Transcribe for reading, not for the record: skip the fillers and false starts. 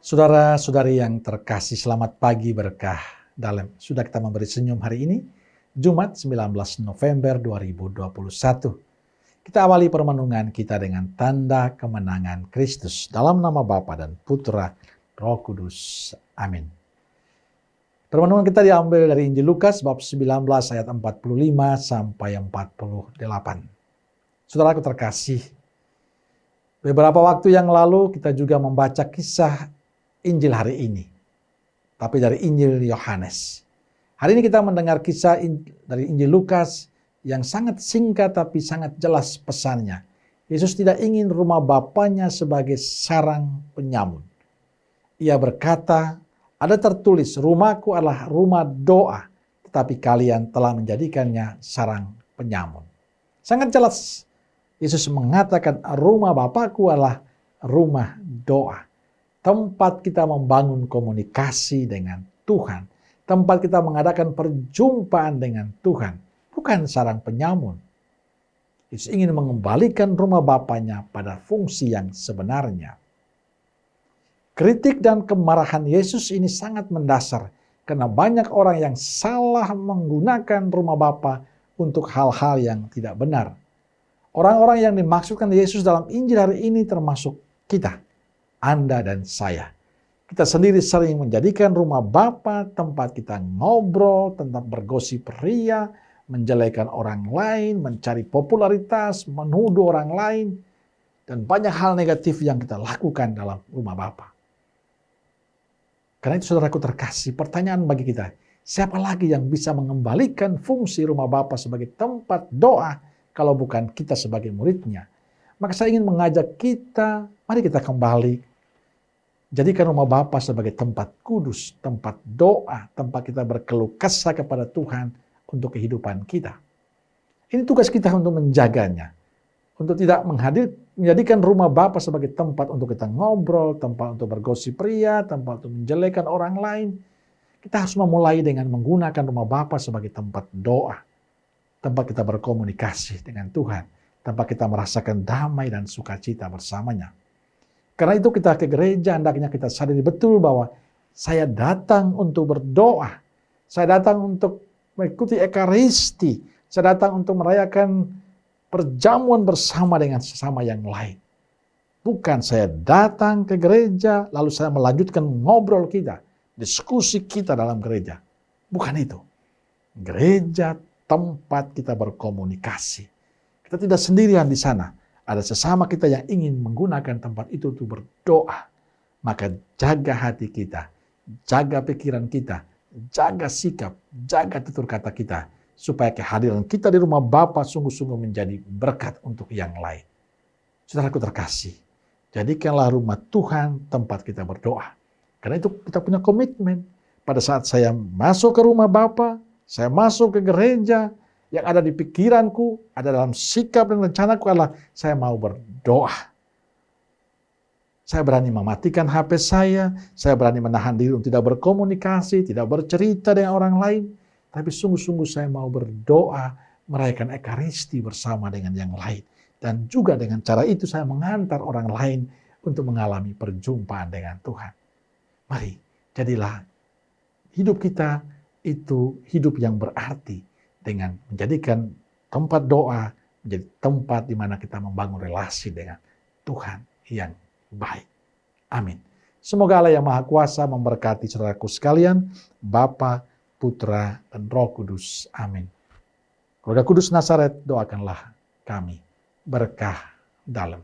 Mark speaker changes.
Speaker 1: Saudara-saudari yang terkasih, selamat pagi berkah dalam. Sudah kita memberi senyum hari ini, Jumat 19 November 2021. Kita awali permenungan kita dengan tanda kemenangan Kristus dalam nama Bapa dan Putra Roh Kudus. Amin. Permenungan kita diambil dari Injil Lukas bab 19 ayat 45 sampai 48. Saudaraku terkasih, beberapa waktu yang lalu kita juga membaca kisah Injil hari ini, tapi dari Injil Yohanes. Hari ini kita mendengar kisah dari Injil Lukas yang sangat singkat tapi sangat jelas pesannya. Yesus tidak ingin rumah Bapanya sebagai sarang penyamun. Ia berkata, ada tertulis, rumahku adalah rumah doa, tetapi kalian telah menjadikannya sarang penyamun. Sangat jelas, Yesus mengatakan rumah Bapakku adalah rumah doa. Tempat kita membangun komunikasi dengan Tuhan. Tempat kita mengadakan perjumpaan dengan Tuhan. Bukan sarang penyamun. Yesus ingin mengembalikan rumah Bapanya pada fungsi yang sebenarnya. Kritik dan kemarahan Yesus ini sangat mendasar. Karena banyak orang yang salah menggunakan rumah Bapa untuk hal-hal yang tidak benar. Orang-orang yang dimaksudkan Yesus dalam Injil hari ini termasuk kita. Anda dan saya. Kita sendiri sering menjadikan rumah Bapa tempat kita ngobrol, tempat bergosip ria, menjelekan orang lain, mencari popularitas, menuduh orang lain, dan banyak hal negatif yang kita lakukan dalam rumah Bapa. Karena itu saudaraku terkasih, pertanyaan bagi kita, siapa lagi yang bisa mengembalikan fungsi rumah Bapa sebagai tempat doa kalau bukan kita sebagai muridnya? Maka saya ingin mengajak kita, mari kita kembali. Jadikan rumah Bapa sebagai tempat kudus, tempat doa, tempat kita berkeluh kesah kepada Tuhan untuk kehidupan kita. Ini tugas kita untuk menjaganya. Untuk tidak menjadikan rumah Bapa sebagai tempat untuk kita ngobrol, tempat untuk bergosip ria, tempat untuk menjelekan orang lain. Kita harus memulai dengan menggunakan rumah Bapa sebagai tempat doa. Tempat kita berkomunikasi dengan Tuhan. Tempat kita merasakan damai dan sukacita bersamanya. Karena itu kita ke gereja, hendaknya kita sadari betul bahwa saya datang untuk berdoa. Saya datang untuk mengikuti Ekaristi. Saya datang untuk merayakan perjamuan bersama dengan sesama yang lain. Bukan saya datang ke gereja, lalu saya melanjutkan ngobrol kita, diskusi kita dalam gereja. Bukan itu. Gereja tempat kita berkomunikasi. Kita tidak sendirian di sana. Ada sesama kita yang ingin menggunakan tempat itu untuk berdoa. Maka jaga hati kita, jaga pikiran kita, jaga sikap, jaga tutur kata kita. Supaya kehadiran kita di rumah Bapa sungguh-sungguh menjadi berkat untuk yang lain. Saudaraku terkasih, jadikanlah rumah Tuhan tempat kita berdoa. Karena itu kita punya komitmen. Pada saat saya masuk ke rumah Bapa, saya masuk ke gereja, yang ada di pikiranku, ada dalam sikap dan rencanaku adalah saya mau berdoa. Saya berani mematikan HP saya berani menahan diri untuk tidak berkomunikasi, tidak bercerita dengan orang lain. Tapi sungguh-sungguh saya mau berdoa, merayakan Ekaristi bersama dengan yang lain. Dan juga dengan cara itu saya mengantar orang lain untuk mengalami perjumpaan dengan Tuhan. Mari, jadilah hidup kita itu hidup yang berarti. Dengan menjadikan tempat doa menjadi tempat di mana kita membangun relasi dengan Tuhan yang baik. Amin. Semoga Allah yang Maha Kuasa memberkati saudaraku sekalian, Bapa, Putra, dan Roh Kudus. Amin. Roh Kudus Nazaret, doakanlah kami berkah dalam.